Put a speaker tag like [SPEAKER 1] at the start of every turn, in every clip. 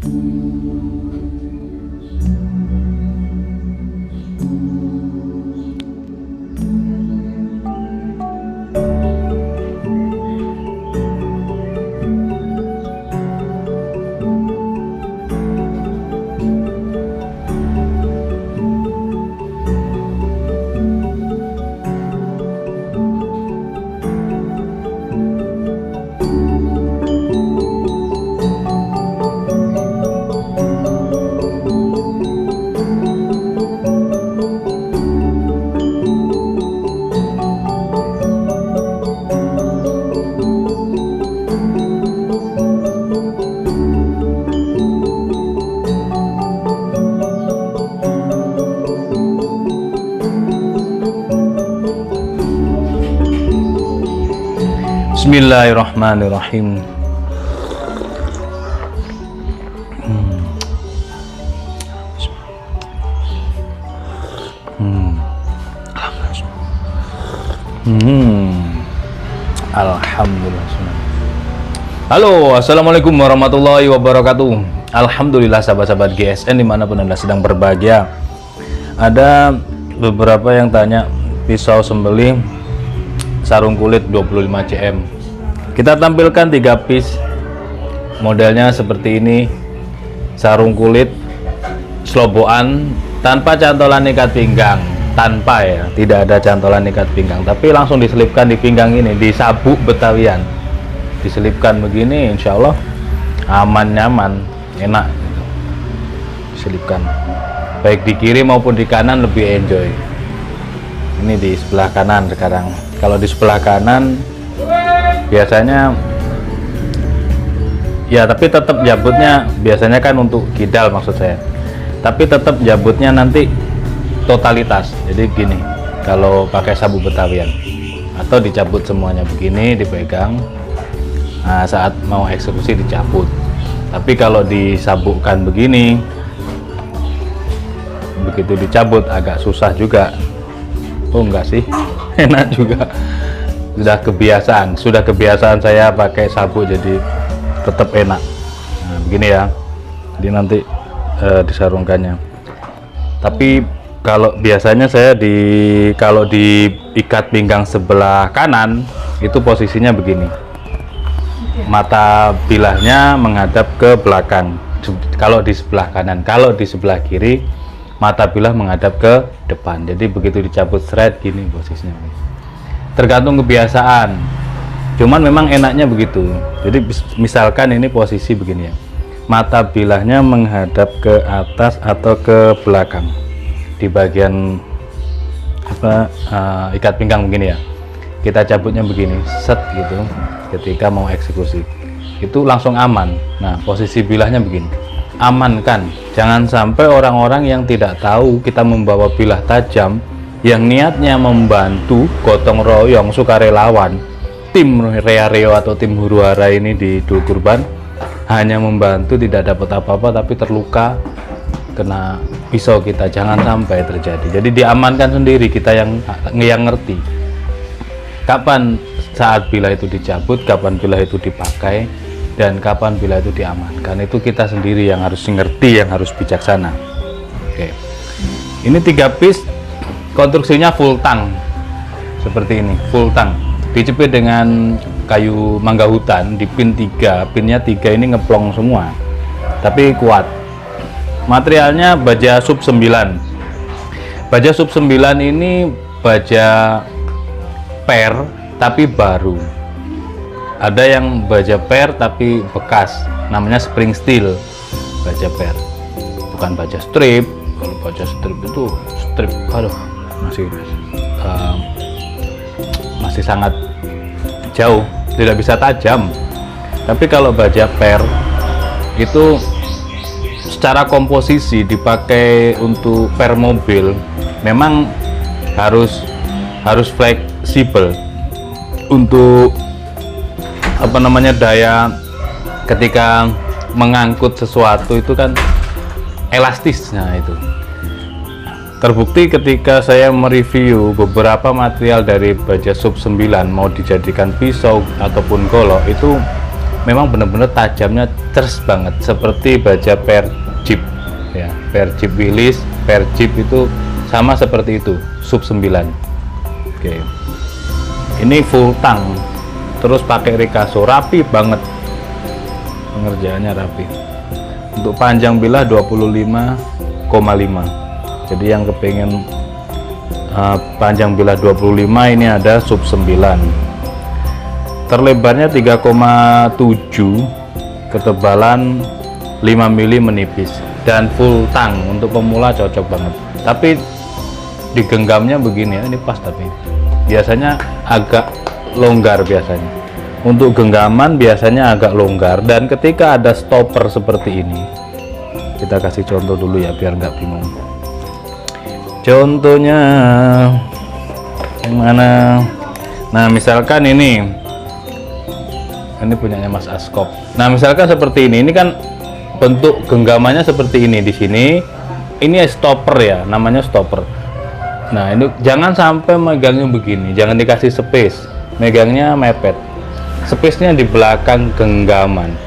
[SPEAKER 1] Bismillahirrahmanirrahim. Alhamdulillah. Halo, assalamualaikum warahmatullahi wabarakatuh. Alhamdulillah sahabat-sahabat GSN dimanapun Anda sedang berbahagia. Ada beberapa yang tanya pisau sembelih sarung kulit 25 cm. Kita tampilkan 3 piece modelnya seperti ini. Sarung kulit sloboan tanpa cantolan ikat pinggang, tanpa ya, tidak ada cantolan ikat pinggang, tapi langsung diselipkan di pinggang ini, di sabuk Betawian diselipkan begini, insya Allah aman, nyaman, enak gitu. Diselipkan baik di kiri maupun di kanan, lebih enjoy. Ini di sebelah kanan sekarang. Kalau di sebelah kanan biasanya ya, tapi tetap jabutnya biasanya kan untuk kidal maksud saya, tapi tetap jabutnya nanti totalitas. Jadi gini, kalau pakai sabuk Betawian atau dicabut semuanya begini, dipegang, nah saat mau eksekusi dicabut. Tapi kalau disabukkan begini, begitu dicabut agak susah juga. Oh enggak sih, enak juga. Sudah kebiasaan saya pakai sabuk, jadi tetap enak. Nah, begini ya, jadi nanti disarungkannya. Tapi kalau biasanya saya kalau diikat pinggang sebelah kanan itu posisinya begini, mata bilahnya menghadap ke belakang kalau di sebelah kanan. Kalau di sebelah kiri mata bilah menghadap ke depan. Jadi begitu dicabut seret gini posisinya. Tergantung kebiasaan, cuman memang enaknya begitu. Jadi misalkan ini posisi begini ya, mata bilahnya menghadap ke atas atau ke belakang di bagian ikat pinggang begini ya, kita cabutnya begini, set gitu. Ketika mau eksekusi itu langsung aman. Nah posisi bilahnya begini, aman kan. Jangan sampai orang-orang yang tidak tahu kita membawa bilah tajam, yang niatnya membantu gotong royong sukarelawan tim Rea-Reo atau tim huru-hara ini di Dul Kurban, hanya membantu tidak dapat apa-apa tapi terluka kena pisau kita. Jangan sampai terjadi. Jadi diamankan sendiri, kita yang ngerti kapan saat bilah itu dicabut, kapan bilah itu dipakai, dan kapan bilah itu diamankan. Itu kita sendiri yang harus ngerti, yang harus bijaksana. Oke, ini 3 piece. Konstruksinya full tang seperti ini, full tang, dijepit dengan kayu mangga hutan, di pin 3, pinnya 3 ini ngeplong semua tapi kuat. Materialnya baja sub 9. Baja sub 9 ini baja per tapi baru, ada yang baja per tapi bekas, namanya spring steel baja per, bukan baja strip. Kalau baja strip itu strip, aduh, masih sangat jauh, tidak bisa tajam. Tapi kalau baja per itu secara komposisi dipakai untuk per mobil memang harus fleksibel untuk daya ketika mengangkut sesuatu itu kan elastis. Nah itu terbukti ketika saya mereview beberapa material dari baja sub 9 mau dijadikan pisau ataupun golok, itu memang benar-benar tajamnya cers banget, seperti baja per Jeep ya, per Jeep Willys, per Jeep itu sama seperti itu, sub 9. Oke, ini full tang, terus pakai Ricasso, rapi banget, pengerjaannya rapi. Untuk panjang bilah 25,5. jadi yang kepengen panjang bilah 25, ini ada sub 9. Terlebarnya 3,7, ketebalan 5 mili menipis, dan full tang. Untuk pemula cocok banget. Tapi digenggamnya begini ya, ini pas, tapi biasanya agak longgar biasanya. Untuk genggaman biasanya agak longgar, dan ketika ada stopper seperti ini, kita kasih contoh dulu ya biar nggak bingung. Contohnya yang mana? Nah, misalkan ini punyanya Mas Askop. Nah, misalkan seperti ini kan bentuk genggamannya seperti ini. Di sini ini stopper ya, namanya stopper. Nah, ini jangan sampai megangnya begini, jangan dikasih space, megangnya mepet. Space-nya di belakang genggaman,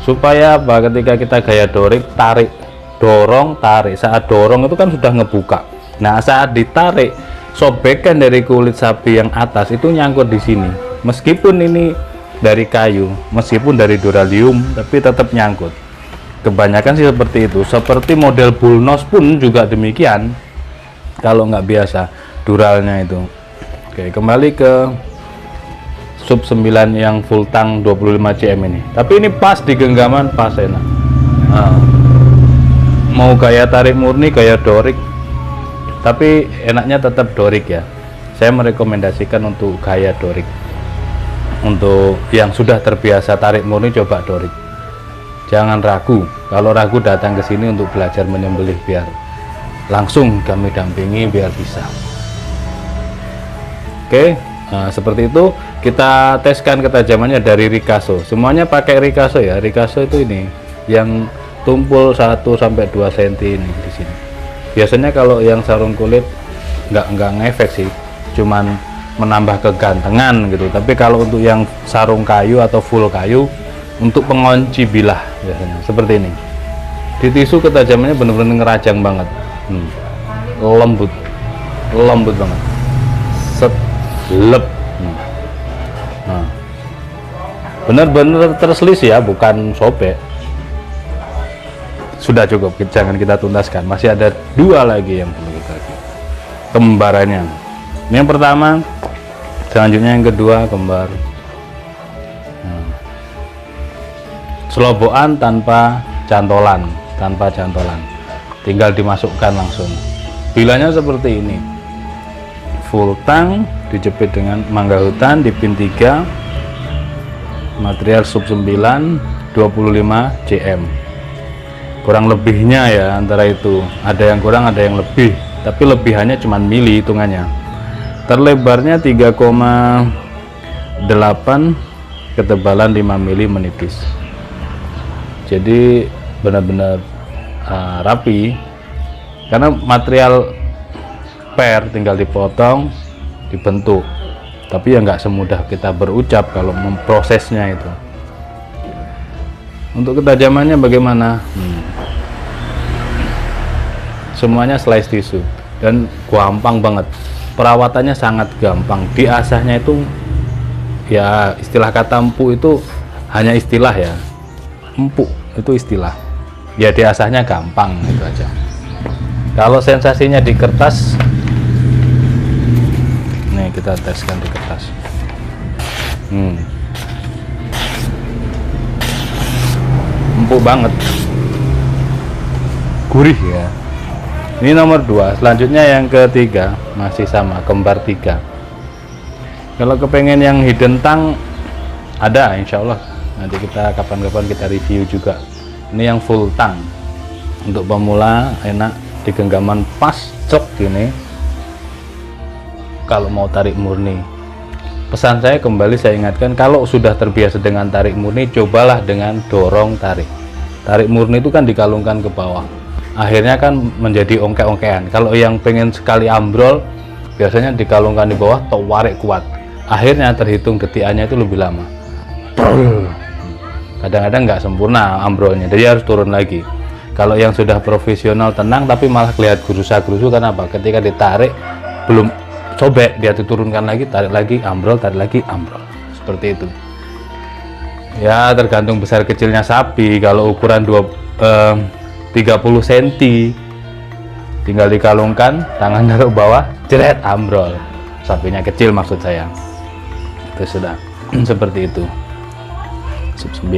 [SPEAKER 1] supaya apa? Ketika kita gaya dorik, tarik, dorong, tarik. Saat dorong itu kan sudah ngebuka. Nah, saat ditarik, sobekan dari kulit sapi yang atas itu nyangkut di sini. Meskipun ini dari kayu, meskipun dari duralium, tapi tetap nyangkut. Kebanyakan sih seperti itu. Seperti model bullnose pun juga demikian. Kalau nggak biasa duralnya itu. Oke, kembali ke sub 9 yang full tang 25 cm ini. Tapi ini pas di genggaman, pas enak. Mau gaya tarik murni, gaya dorik, tapi enaknya tetap dorik ya. Saya merekomendasikan untuk gaya dorik. Untuk yang sudah terbiasa tarik murni, coba dorik. Jangan ragu. Kalau ragu, datang ke sini untuk belajar menyembelih, biar langsung kami dampingi biar bisa. Oke, nah, seperti itu. Kita teskan ketajamannya dari Ricasso. Semuanya pakai Ricasso ya. Ricasso itu ini yang tumpul 1 sampai 2 cm ini di sini. Biasanya kalau yang sarung kulit nggak ngefek sih, cuman menambah kegantengan gitu. Tapi kalau untuk yang sarung kayu atau full kayu, untuk pengunci bilah biasanya seperti ini. Di tisu ketajamannya benar-benar ngerajang banget. Lembut banget. Set, lep. Nah, benar-benar terselis ya, bukan sobek. Sudah cukup, jangan kita tuntaskan. Masih ada 2 lagi yang perlu kita lihat kembarannya. Ini yang pertama, selanjutnya yang kedua kembar. Selobokan tanpa cantolan, tinggal dimasukkan langsung. Bilanya seperti ini, full tang, dijepit dengan mangga hutan di pin 3, material sub 9, 25 cm. Kurang lebihnya ya antara itu, ada yang kurang, ada yang lebih, tapi lebihannya cuma mili hitungannya. Terlebarnya 3,8, ketebalan 5 mili menipis. Jadi benar-benar rapi, karena material per tinggal dipotong, dibentuk. Tapi ya nggak semudah kita berucap kalau memprosesnya itu. Untuk ketajamannya bagaimana? Semuanya slice tisu dan gampang banget. Perawatannya sangat gampang. Diasahnya itu ya, istilah kata empuk itu hanya istilah ya. Empuk itu istilah. Ya diasahnya gampang, itu aja. Kalau sensasinya di kertas, nih kita teskan di kertas. Empuk banget, gurih ya. Ini nomor 2. Selanjutnya yang ketiga, masih sama, kembar 3. Kalau kepengen yang hidden tang, ada insya Allah. Nanti kita kapan-kapan kita review juga. Ini yang full tang, untuk pemula enak, di genggaman pas cok gini. Kalau mau tarik murni, pesan saya kembali saya ingatkan, kalau sudah terbiasa dengan tarik murni, cobalah dengan dorong tarik. Tarik murni itu kan dikalungkan ke bawah, akhirnya kan menjadi ongke-ongkean. Kalau yang pengen sekali ambrol, biasanya dikalungkan di bawah atau warik kuat, akhirnya terhitung detikannya itu lebih lama. kadang-kadang nggak sempurna ambrolnya, jadi harus turun lagi. Kalau yang sudah profesional tenang tapi malah kelihatan gerusa-gerusu, kenapa? Ketika ditarik belum sobek, dia diturunkan lagi, tarik lagi ambrol, tarik lagi ambrol, seperti itu. Ya tergantung besar kecilnya sapi. Kalau ukuran 30 cm tinggal dikalungkan, tangan taruh bawah, jeret, ambrol. Sapinya kecil maksud saya, itu sudah seperti itu. 9.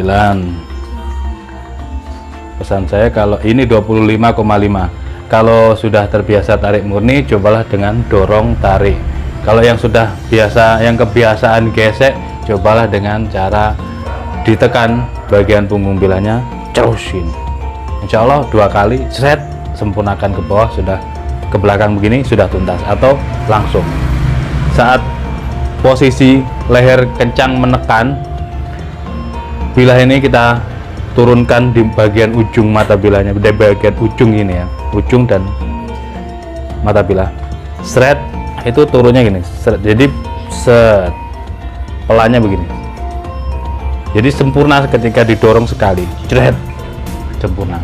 [SPEAKER 1] Pesan saya kalau ini 25,5, kalau sudah terbiasa tarik murni, cobalah dengan dorong tarik. Kalau yang sudah biasa, yang kebiasaan gesek, cobalah dengan cara ditekan bagian punggung bilahnya, terusin. Insya Allah 2 kali, seret, sempurnakan ke bawah, sudah ke belakang begini, sudah tuntas. Atau langsung saat posisi leher kencang menekan, bilah ini kita turunkan di bagian ujung mata bilahnya, di bagian ujung ini ya, ujung dan mata bilah, seret, itu turunnya gini, seret, jadi set, pelannya begini, jadi sempurna ketika didorong sekali, seret, sempurna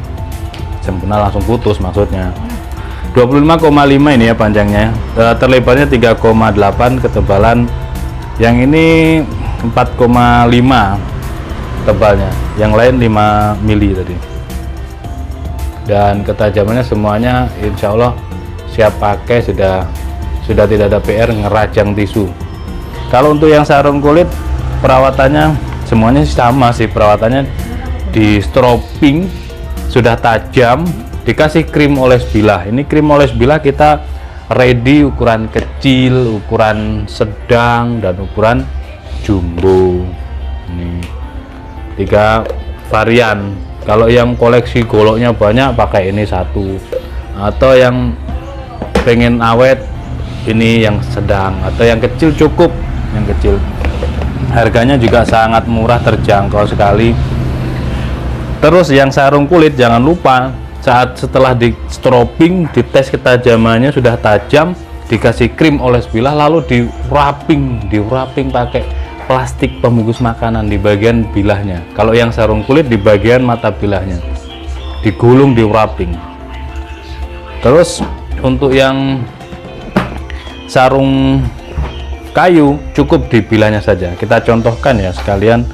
[SPEAKER 1] langsung putus maksudnya. 25,5 ini ya panjangnya, terlebarnya 3,8, ketebalan yang ini 4,5 tebalnya, yang lain 5 mili tadi, dan ketajamannya semuanya insya Allah siap pakai, sudah tidak ada PR ngerajang tisu. Kalau untuk yang sarung kulit, perawatannya semuanya sama sih, perawatannya di stropping, sudah tajam, dikasih krim oles bilah. Ini krim oles bilah kita ready ukuran kecil, ukuran sedang, dan ukuran jumbo. Ini 3 varian. Kalau yang koleksi goloknya banyak, pakai ini 1, atau yang pengen awet, ini yang sedang, atau yang kecil cukup yang kecil. Harganya juga sangat murah, terjangkau sekali. Terus yang sarung kulit, jangan lupa saat setelah di stropping, dites ketajamannya sudah tajam, dikasih krim oles bilah, lalu di wrapping pakai plastik pembungkus makanan di bagian bilahnya. Kalau yang sarung kulit di bagian mata bilahnya, digulung, di wrapping. Terus untuk yang sarung kayu, cukup di bilahnya saja. Kita contohkan ya sekalian,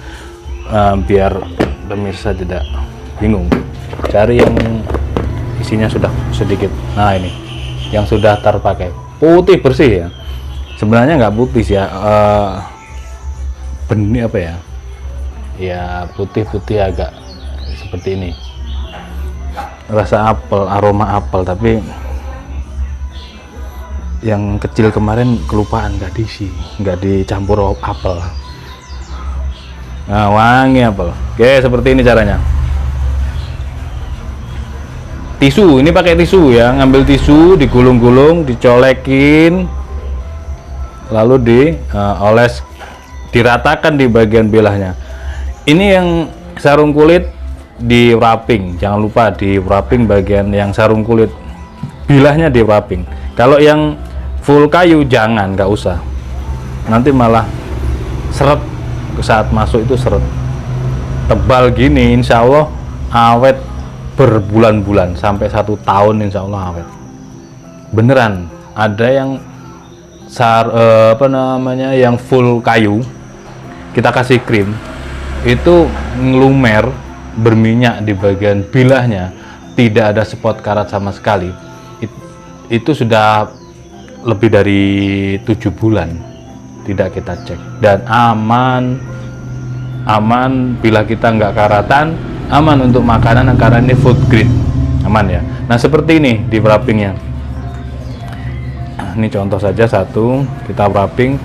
[SPEAKER 1] biar pemirsa tidak bingung. Cari yang isinya sudah sedikit. Nah ini yang sudah terpakai, putih bersih ya. Sebenarnya nggak putih sih ya, benih apa ya, ya putih-putih agak seperti ini, rasa apel, aroma apel, tapi yang kecil kemarin kelupaan, nggak dicampur apel. Nah, wangi apel. Oke, seperti ini caranya. Tisu, ini pakai tisu ya, ngambil tisu, digulung-gulung, dicolekin, lalu dioles, diratakan di bagian bilahnya. Ini yang sarung kulit di wrapping, jangan lupa di wrapping bagian yang sarung kulit, bilahnya di wrapping. Kalau yang full kayu jangan, nggak usah, nanti malah seret, saat masuk itu seret. Tebal gini insya Allah awet berbulan-bulan, sampai 1 tahun insya Allah awet beneran. Ada yang yang full kayu, kita kasih krim, itu ngelumer, berminyak di bagian bilahnya, tidak ada spot karat sama sekali. Itu sudah lebih dari 7 bulan tidak kita cek, dan aman bila kita nggak karatan, aman untuk makanan karena ini food grade, aman ya. Nah seperti ini di wrappingnya. Ini contoh saja satu, kita wrapping.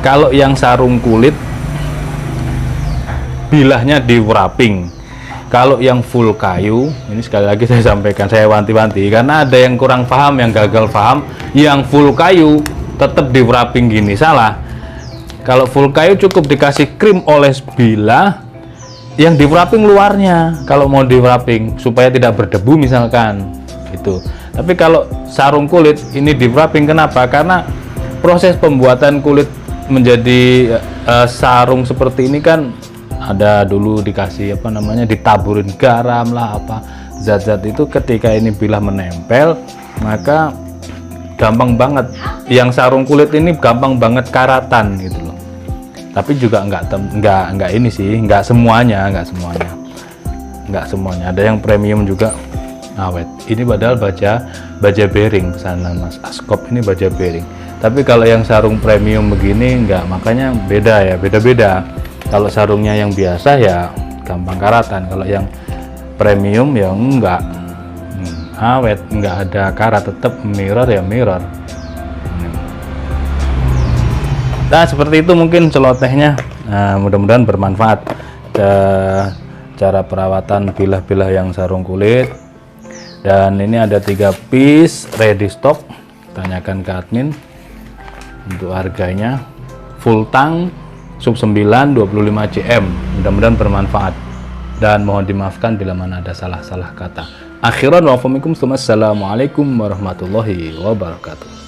[SPEAKER 1] Kalau yang sarung kulit, bilahnya di wrapping. Kalau yang full kayu, ini sekali lagi saya sampaikan, saya wanti-wanti, karena ada yang kurang paham, yang gagal paham, yang full kayu tetap di wrapping gini, salah. Kalau full kayu cukup dikasih krim oles bilah, yang di wrapping luarnya, kalau mau di wrapping supaya tidak berdebu misalkan, gitu. Tapi kalau sarung kulit ini di wrapping, kenapa? Karena proses pembuatan kulit menjadi sarung seperti ini kan ada dulu dikasih apa namanya, ditaburin garam lah apa zat-zat itu, ketika ini bilah menempel maka gampang banget, yang sarung kulit ini gampang banget karatan gitu loh. Tapi juga enggak ini sih, enggak semuanya, ada yang premium juga awet. Ini padahal baja bearing pesanan Mas Askop, ini baja bearing. Tapi kalau yang sarung premium begini enggak, makanya beda ya, beda-beda. Kalau sarungnya yang biasa ya gampang karatan, kalau yang premium ya enggak, awet, enggak ada karat, tetap mirror ya mirror. Nah seperti itu mungkin celotehnya. Nah, mudah-mudahan bermanfaat cara perawatan bilah-bilah yang sarung kulit. Dan ini ada 3 piece ready stock, tanyakan ke admin untuk harganya. Full tank sub 9 25 cm. Mudah-mudahan bermanfaat dan mohon dimaafkan bila mana ada salah-salah kata. Akhiran wa assalamualaikum warahmatullahi wabarakatuh.